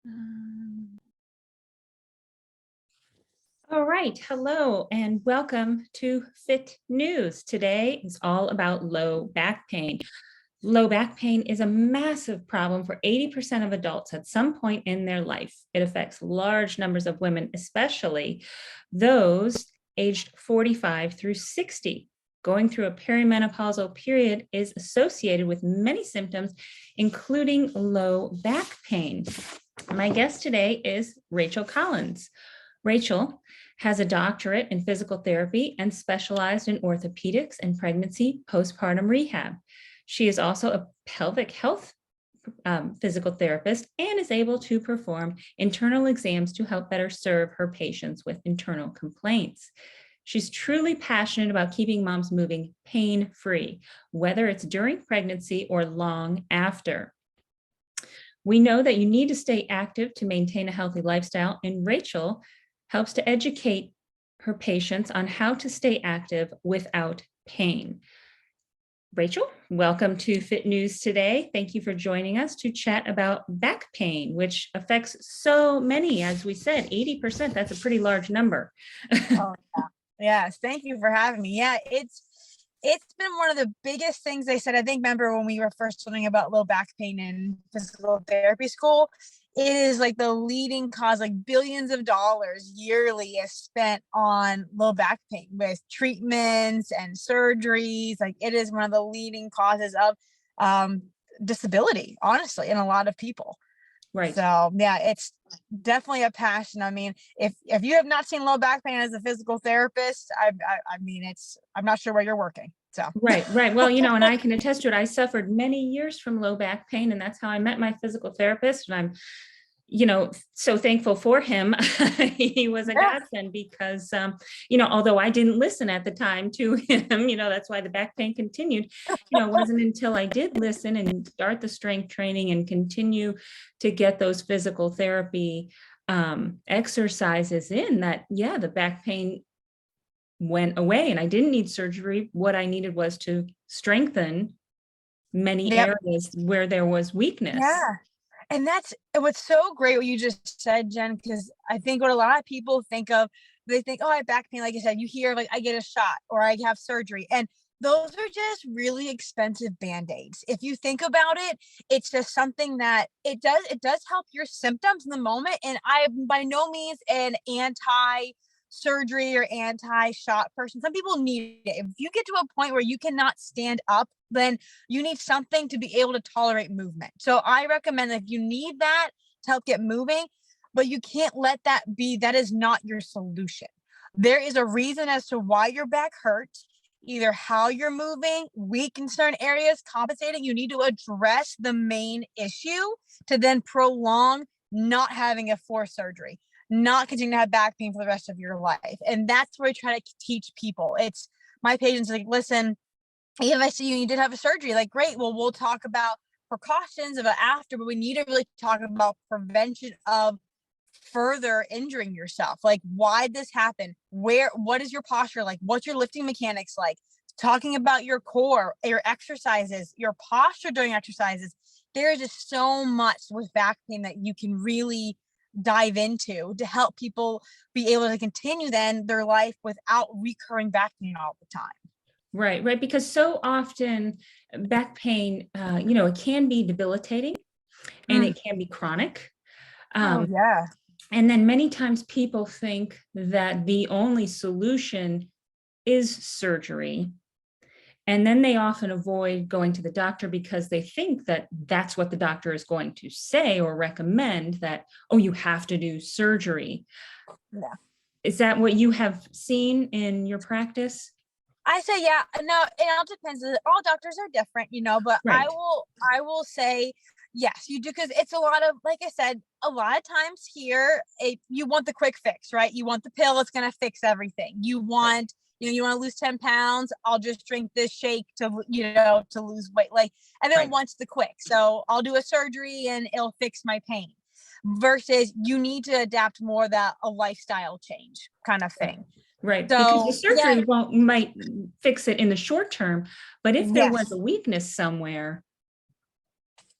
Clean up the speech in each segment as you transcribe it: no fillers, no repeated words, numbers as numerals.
Um, All right. Hello and welcome to Fit News. Today is all about low back pain. Low back pain is a massive problem for 80% of adults at some point in their life. It affects large numbers of women, especially those aged 45 through 60. Going through a perimenopausal period is associated with many symptoms, including low back pain. My guest today is Rachel Collins. Rachel has a doctorate in physical therapy and specialized in orthopedics and pregnancy postpartum rehab. She is also a pelvic health physical therapist and is able to perform internal exams to help better serve her patients with internal complaints. She's truly passionate about keeping moms moving pain-free, whether it's during pregnancy or long after. We know that you need to stay active to maintain a healthy lifestyle, and Rachel helps to educate her patients on how to stay active without pain. Rachel, welcome to Fit News today. Thank you for joining us to chat about back pain, which affects so many. As we said, 80%, that's a pretty large number. Oh, yeah. Yes, thank you for having me. Yeah, it's been one of the biggest things they said. I think, remember when we were first learning about low back pain in physical therapy school, it is like the leading cause, like billions of dollars yearly is spent on low back pain with treatments and surgeries. Like it is one of the leading causes of disability, honestly, in a lot of people. Right. So yeah, it's definitely a passion. I mean, if you have not seen low back pain as a physical therapist, I mean, I'm not sure where you're working. So Right. Well, and I can attest to it. I suffered many years from low back pain, and that's how I met my physical therapist. And I'm so thankful for him. He was a yeah, godsend because, although I didn't listen at the time to him, that's why the back pain continued. It wasn't until I did listen and start the strength training and continue to get those physical therapy exercises in that, the back pain went away and I didn't need surgery. What I needed was to strengthen many yep, areas where there was weakness. yeah. And that's what's so great what you just said, Jen, because I think what a lot of people think of, they think, oh, I have back pain. Like I said, you hear like I get a shot or I have surgery. And those are just really expensive band-aids. If you think about it, it's just something that it does help your symptoms in the moment. And I am by no means an anti surgery or anti-shot person. Some people need it. If you get to a point where you cannot stand up, then you need something to be able to tolerate movement. So I recommend that if you need that to help get moving, but you can't let that is not your solution. There is a reason as to why your back hurts, either how you're moving, weak in certain areas, compensating. You need to address the main issue to then prolong not having a forced surgery, not continue to have back pain for the rest of your life. And that's where I try to teach people. It's my patients like, listen, if I see you did have a surgery, like, great. Well, we'll talk about precautions about after, but we need to really talk about prevention of further injuring yourself. Like, why did this happen? What is your posture like? What's your lifting mechanics like? Talking about your core, your exercises, your posture during exercises. There is just so much with back pain that you can really dive into to help people be able to continue then their life without recurring back pain all the time. Right. Because so often back pain, it can be debilitating and Mm. it can be chronic. Oh Um, yeah. and then many times people think that the only solution is surgery. And then they often avoid going to the doctor because they think that that's what the doctor is going to say or recommend that, oh, you have to do surgery. Yeah. Is that what you have seen in your practice? I say, yeah, no, it all depends. All doctors are different, but I Right. will, I will say, yes, you do, because it's a lot of, like I said, a lot of times here, you want the quick fix, right? You want the pill that's going to fix everything. You want to lose 10 pounds. I'll just drink this shake to lose weight. Like, everyone Right. wants the quick. So I'll do a surgery and it'll fix my pain versus you need to adapt more that a lifestyle change kind of Right. thing. Right. Because the So yeah, surgery might fix it in the short term, but if there was yes. a weakness somewhere,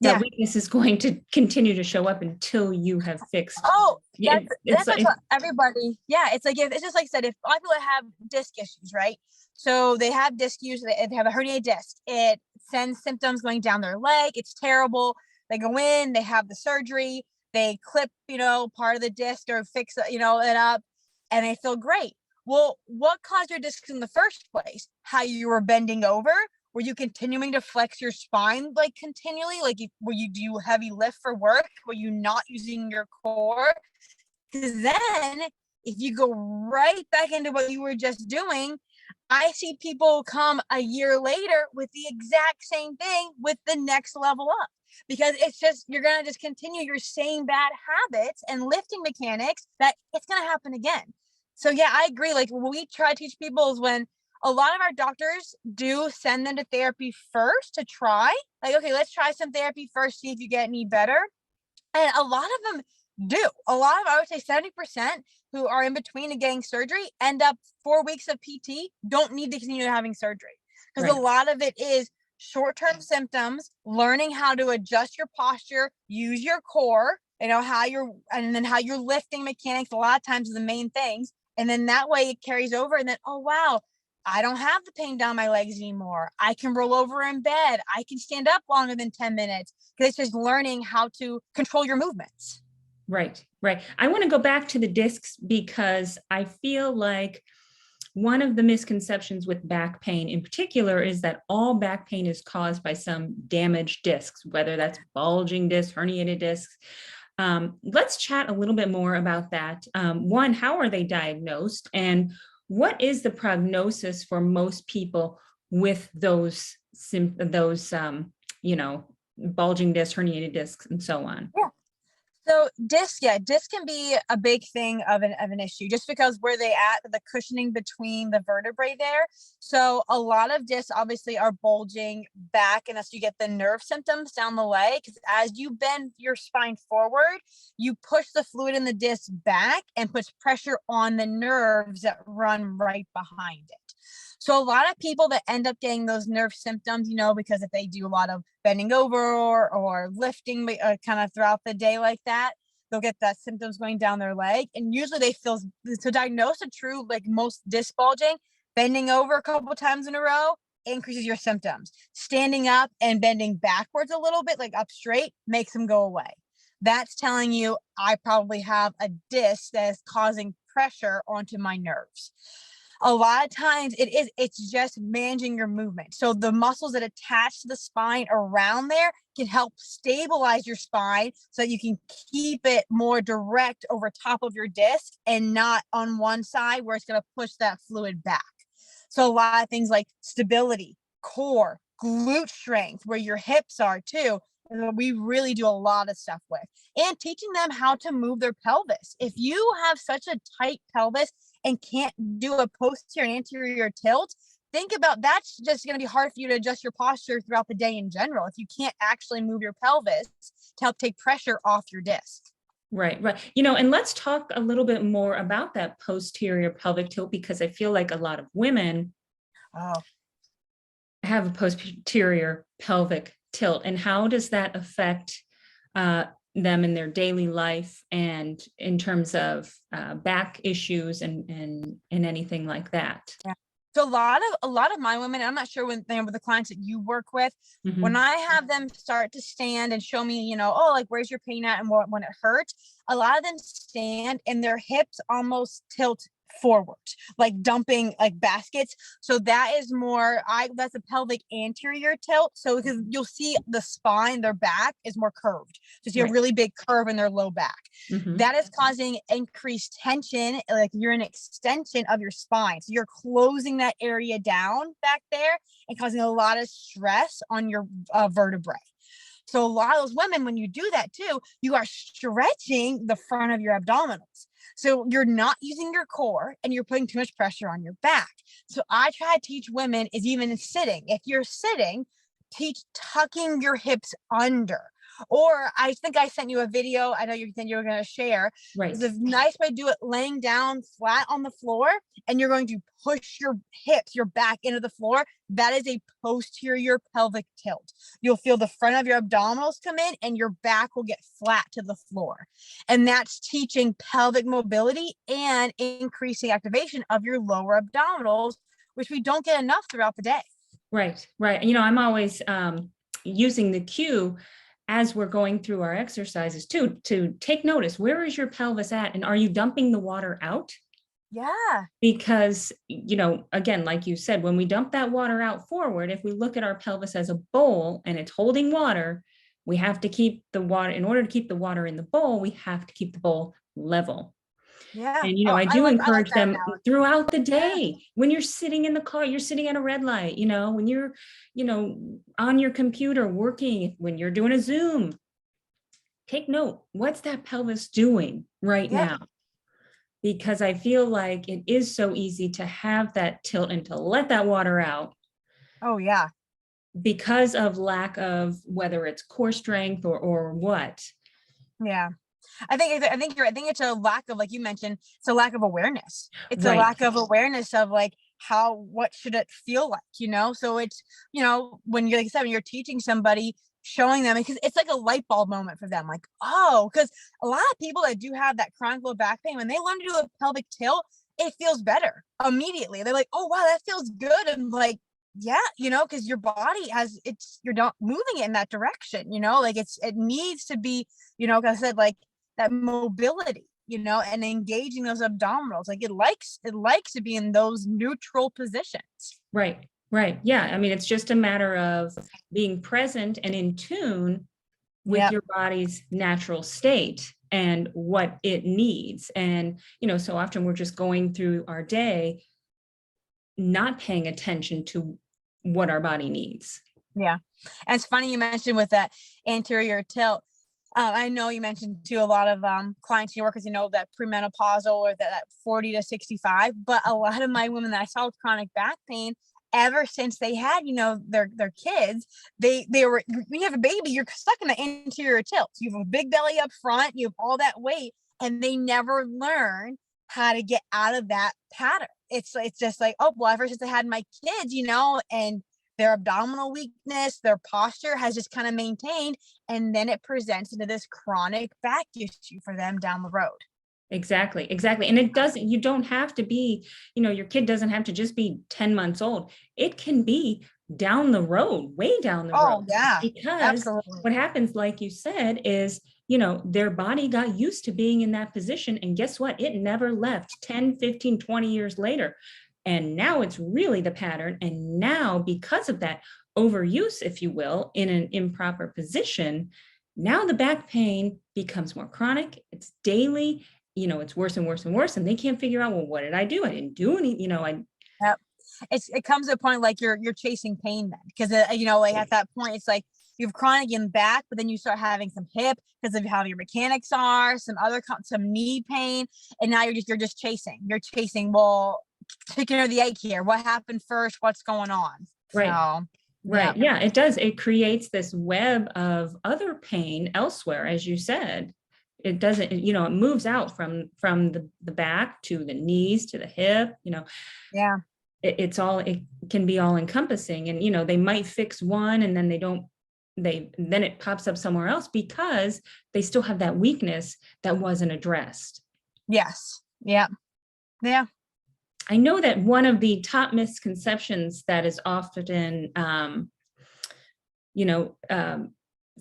that Yeah. weakness is going to continue to show up until you have fixed. Oh, Yeah, that's what I tell everybody. Yeah, it's like if it's just like I said, if a lot of people have disc issues, right? So they have disc issues, they have a herniated disc. It sends symptoms going down their leg. It's terrible. They go in, they have the surgery, they clip, part of the disc or fix, it up, and they feel great. Well, what caused your discs in the first place? How you were bending over? Were you continuing to flex your spine like continually? Like, were you do heavy lift for work? Were you not using your core? Because then, if you go right back into what you were just doing, I see people come a year later with the exact same thing with the next level up. Because it's just, you're going to just continue your same bad habits and lifting mechanics that it's going to happen again. So, yeah, I agree. Like, what we try to teach people is when a lot of our doctors do send them to therapy first to try. Like, okay, let's try some therapy first, see if you get any better. And a lot of them do. A lot of, I would say 70% who are in between and getting surgery end up 4 weeks of PT, don't need to continue having surgery. Because a right. lot of it is short-term symptoms, learning how to adjust your posture, use your core, and then how you're lifting mechanics a lot of times are the main things. And then that way it carries over. And then, oh, wow, I don't have the pain down my legs anymore. I can roll over in bed. I can stand up longer than 10 minutes. Because it's just learning how to control your movements. Right, right. I want to go back to the discs because I feel like one of the misconceptions with back pain in particular is that all back pain is caused by some damaged discs, whether that's bulging discs, herniated discs. Let's chat a little bit more about that. One, how are they diagnosed? And what is the prognosis for most people with those, bulging discs, herniated discs, and so on? Yeah. So disc can be a big thing of an issue just because where they at the cushioning between the vertebrae there. So a lot of discs obviously are bulging back, and as you get the nerve symptoms down the leg, because as you bend your spine forward, you push the fluid in the disc back and puts pressure on the nerves that run right behind it. So a lot of people that end up getting those nerve symptoms, because if they do a lot of bending over or lifting kind of throughout the day like that, they'll get that symptoms going down their leg. And usually they feel to diagnose a true, like most disc bulging, bending over a couple times in a row increases your symptoms. Standing up and bending backwards a little bit, like up straight, makes them go away. That's telling you I probably have a disc that is causing pressure onto my nerves. A lot of times it's just managing your movement. So the muscles that attach to the spine around there can help stabilize your spine so that you can keep it more direct over top of your disc and not on one side where it's going to push that fluid back. So a lot of things like stability, core, glute strength, where your hips are too, we really do a lot of stuff with. And teaching them how to move their pelvis. If you have such a tight pelvis and can't do a posterior and anterior tilt, think about that's just going to be hard for you to adjust your posture throughout the day in general if you can't actually move your pelvis to help take pressure off your disc. Right, right. And let's talk a little bit more about that posterior pelvic tilt because I feel like a lot of women Oh, have a posterior pelvic tilt. And how does that affect them in their daily life and in terms of back issues and anything like that? yeah. So a lot of my women, I'm not sure when they with the clients that you work with, when Mhm. I have them start to stand and show me, oh, like where's your pain at and what when it hurts, a lot of them stand and their hips almost tilt forward, like dumping like baskets. So that is more that's a pelvic anterior tilt. So because you'll see the spine, their back is more curved. So you see a Right. really big curve in their low back. Mhm. That is causing increased tension, like you're an extension of your spine. So you're closing that area down back there and causing a lot of stress on your vertebrae. So a lot of those women, when you do that too, you are stretching the front of your abdominals. So you're not using your core and you're putting too much pressure on your back. So I try to teach women is even sitting. If you're sitting, teach tucking your hips under. Or I think I sent you a video. I know you said you were going to share. Right. There's a nice way to do it laying down flat on the floor, and you're going to push your hips, your back into the floor. That is a posterior pelvic tilt. You'll feel the front of your abdominals come in and your back will get flat to the floor. And that's teaching pelvic mobility and increasing activation of your lower abdominals, which we don't get enough throughout the day. Right. Right. You know, I'm always using the cue as we're going through our exercises too, to take notice, where is your pelvis at? And are you dumping the water out? Yeah. Because, you know, again, like you said, when we dump that water out forward, if we look at our pelvis as a bowl and it's holding water, we have to keep the water, in order to keep the water in the bowl, we have to keep the bowl level. Yeah. And, you know, Oh, I do I like encourage that them analogy. throughout the Yeah. day, when you're sitting in the car, you're sitting at a red light, you know, when you're, you know, on your computer working, when you're doing a Zoom, take note, what's that pelvis doing right Yeah. now? Because I feel like it is so easy to have that tilt and to let that water out Oh, yeah. because of lack of, whether it's core strength or what. Yeah. I think it's a lack of, like you mentioned, it's a lack of awareness. It's a Right. lack of awareness of like what should it feel like, you know? So it's, when you're, like I said, when you're teaching somebody, showing them, because it's like a light bulb moment for them. Like, oh, because a lot of people that do have that chronic low back pain, when they learn to do a pelvic tilt, it feels better immediately. They're like, oh wow, that feels good. And like, yeah, because your body you're not moving it in that direction, like it needs to be, like I said, like that mobility, and engaging those abdominals. Like it likes to be in those neutral positions. Right. Right. Yeah. I mean, it's just a matter of being present and in tune with Yep. your body's natural state and what it needs. And, you know, so often we're just going through our day not paying attention to what our body needs. Yeah. And it's funny you mentioned with that anterior tilt. I know you mentioned too, a lot of clients you work with, that premenopausal or that 40 to 65, but a lot of my women that I saw with chronic back pain, ever since they had, their kids, they were, when you have a baby, you're stuck in the anterior tilt. You have a big belly up front, you have all that weight, and they never learn how to get out of that pattern. It's just like, oh, well, ever since I had my kids, and their abdominal weakness, their posture has just kind of maintained, and then it presents into this chronic back issue for them down the road. Exactly, exactly. And you don't have to be, you know, your kid doesn't have to just be 10 months old. It can be down the road, way down the Oh road, yeah, because absolutely. what happens, like you said, is, you know, their body got used to being in that position. And guess what? It never left 10, 15, 20 years later. And now it's really the pattern. And now, because of that overuse, if you will, in an improper position, now the back pain becomes more chronic, it's daily, you know, it's worse and worse and worse. And they can't figure out, well, what did I do? I didn't do any, you know, Yep. It comes to a point like you're chasing pain then, because like at that point it's like you have chronic in back, but then you start having some hip because of how your mechanics are, some knee pain, and now you're just chasing. You're chasing. Well, chicken or the egg here. What happened first? What's going on? right. So yeah, Right. Yeah, it does. It creates this web of other pain elsewhere, as you said. It doesn't, you know, it moves out from the back to the knees to the hip, you know, yeah, it can be all encompassing. And, you know, they might fix one and then then it pops up somewhere else because they still have that weakness that wasn't addressed. yes, yeah, yeah. I know that one of the top misconceptions that is often, you know,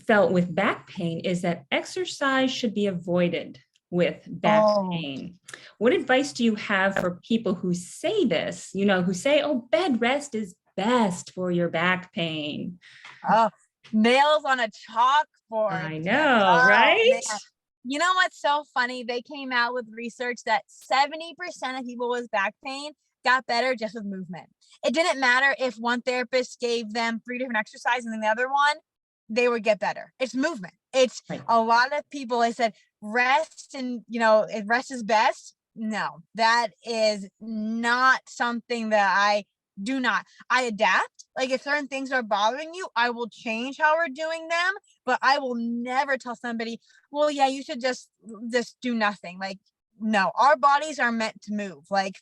felt with back pain is that exercise should be avoided with back Oh, pain. What advice do you have for people who say this, you know, who say, oh, bed rest is best for your back pain? oh, nails on a chalkboard, I Jen. know, Oh right? man. You know what's so funny? They came out with research that 70% of people with back pain got better just with movement. It didn't matter if one therapist gave them 3 different exercises and then the other one, they would get better. It's movement. It's Right. a lot of people, they said rest and, if rest is best. No, that is not something that I do not. I adapt. Like if certain things are bothering you, I will change how we're doing them, but I will never tell somebody, well, yeah, you should just do nothing. Like, no, our bodies are meant to move. Like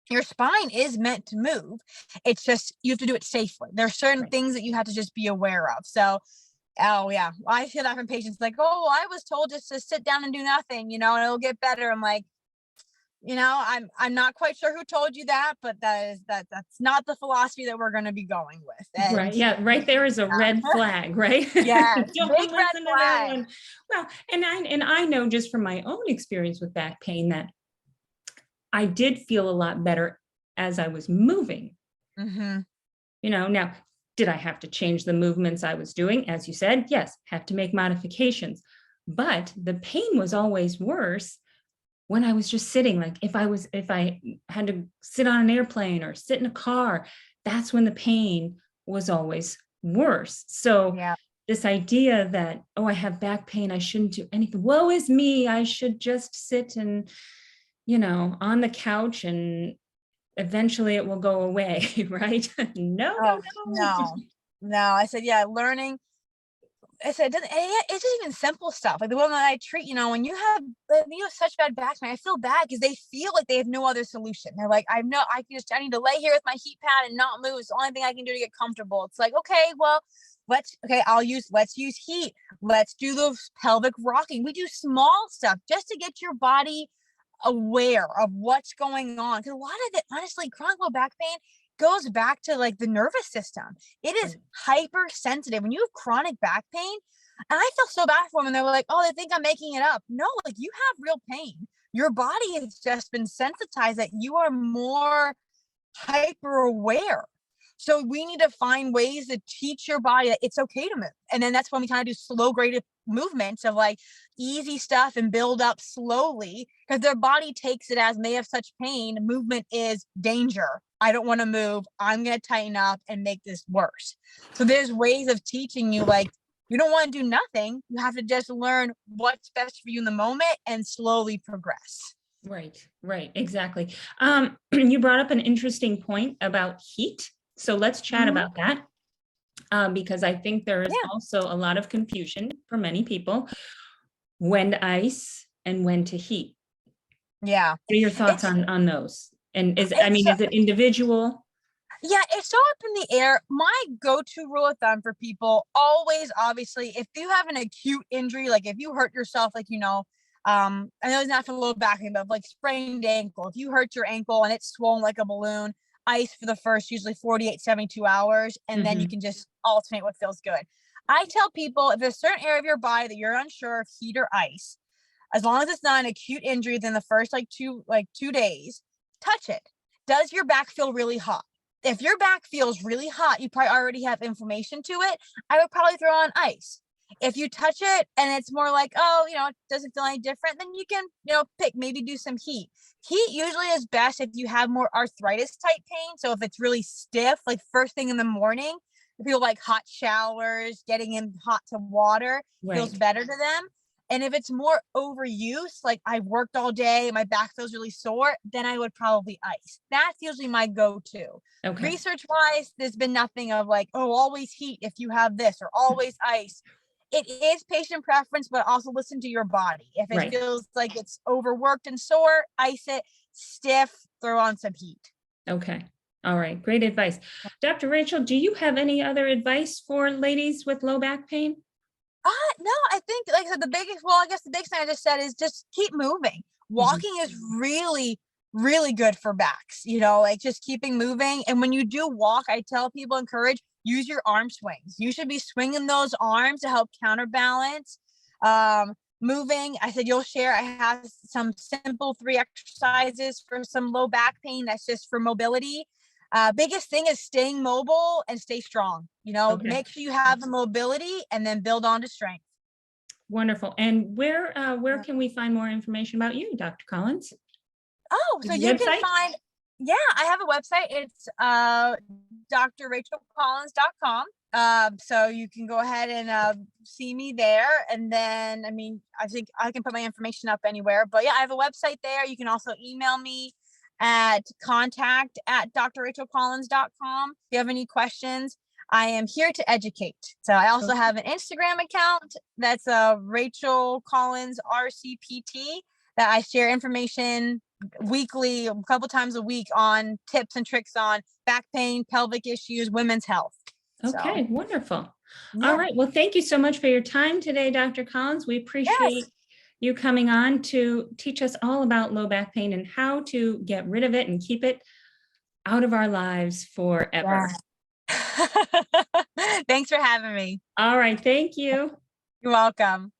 your spine is meant to move. It's just you have to do it safely. There's certain Right. things that you have to just be aware of. So, oh yeah, I hear that from patients like, oh, well, I was told just to sit down and do nothing, and it'll get better. I'm like, I'm not quite sure who told you that, but that's not the philosophy that we're going to be going with. And Right. Yeah. Right there is a red flag, right? yes, Don't big red listen to that flag. one. Well, and I know just from my own experience with back pain that I did feel a lot better as I was moving. Hmm. Now, did I have to change the movements I was doing? As you said, yes, have to make modifications. But the pain was always worse when I was just sitting. Like if I had to sit on an airplane or sit in a car, that's when the pain was always worse. So Yeah. this idea that, oh, I have back pain, I shouldn't do anything. Woe is me. I should just sit and, on the couch and eventually it will go away, right? No, no, Oh no. no, no. I said, yeah, learning. I said, it's just even simple stuff. Like the woman that I treat, when you have such bad back pain, I feel bad because they feel like they have no other solution. They're like, I need to lay here with my heat pad and not move. It's the only thing I can do to get comfortable. It's like, okay, well, let's use heat. Let's do the pelvic rocking. We do small stuff just to get your body aware of what's going on. Because a lot of it, honestly, chronic low back pain goes back to like the nervous system. It is Right. hypersensitive. When you have chronic back pain, and I feel so bad for them, and they were like, "Oh, they think I'm making it up." No, like you have real pain. Your body has just been sensitized that you are more hyper aware. So we need to find ways to teach your body that it's okay to move. And then that's when we kind of do slow graded movements of like easy stuff and build up slowly because their body takes it as they have such pain. Movement is danger. I don't want to move. I'm going to tighten up and make this worse. So there's ways of teaching you like you don't want to do nothing. You have to just learn what's best for you in the moment and slowly progress. Right, exactly. You brought up an interesting point about heat. So let's chat Mhm. about that because I think there is Yeah. also a lot of confusion for many people when to ice and when to heat. Yeah. What are your thoughts It's on those? And it's is it individual? Yeah, it's so up in the air. My go-to rule of thumb for people always, obviously, if you have an acute injury, like if you hurt yourself, like I know it's not for low back pain, but like sprained ankle. If you hurt your ankle and it's swollen like a balloon, ice for the first usually 48, 72 hours, and then you Hmm. can just alternate what feels good. I tell people if there's a certain area of your body that you're unsure of heat or ice, as long as it's not an acute injury within the first like 2 days, touch it. Does your back feel really hot? If your back feels really hot, you probably already have inflammation to it. I would probably throw on ice. If you touch it and it's more like, oh, it doesn't feel any different, then you can, pick, maybe do some heat. Heat usually is best if you have more arthritis type pain. So if it's really stiff, like first thing in the morning, if people like hot showers, getting in hot to water feels Right. better to them. And if it's more overuse, like I've worked all day, my back feels really sore, then I would probably ice. That's usually my go-to. Okay. Research wise, there's been nothing of like, oh, always heat if you have this or always ice. It is patient preference, but also listen to your body. If it Right. feels like it's overworked and sore, ice it. Stiff, throw on some heat. Okay. All right. Great advice. Dr. Rachel, do you have any other advice for ladies with low back pain? No, I think, like I said, I guess the biggest thing I just said is just keep moving. Mhm. Walking is really, really good for backs, like just keeping moving. And when you do walk, I tell people, encourage, use your arm swings. You should be swinging those arms to help counterbalance. Moving, I said, I have some simple 3 exercises for some low back pain. That's just for mobility. Biggest thing is staying mobile and stay strong. Okay. Make sure you have the mobility and then build on to strength. Wonderful. And where can we find more information about you, Dr. Collins? Oh, so Your you can website? find, yeah, I have a website. It's drrachelcollins.com. So you can go ahead and see me there. And then, I think I can put my information up anywhere. But yeah, I have a website there. You can also email me at contact@drrachelcollins.com. If you have any questions, I am here to educate. So I also have an Instagram account that's Rachel Collins RCPT that I share information weekly, a couple times a week on tips and tricks on back pain, pelvic issues, women's health. Okay, wonderful. All Yeah. right. Well, thank you so much for your time today, Dr. Collins. We appreciate Yes. you coming on to teach us all about low back pain and how to get rid of it and keep it out of our lives forever. Yeah. Thanks for having me. All right. Thank you. You're welcome.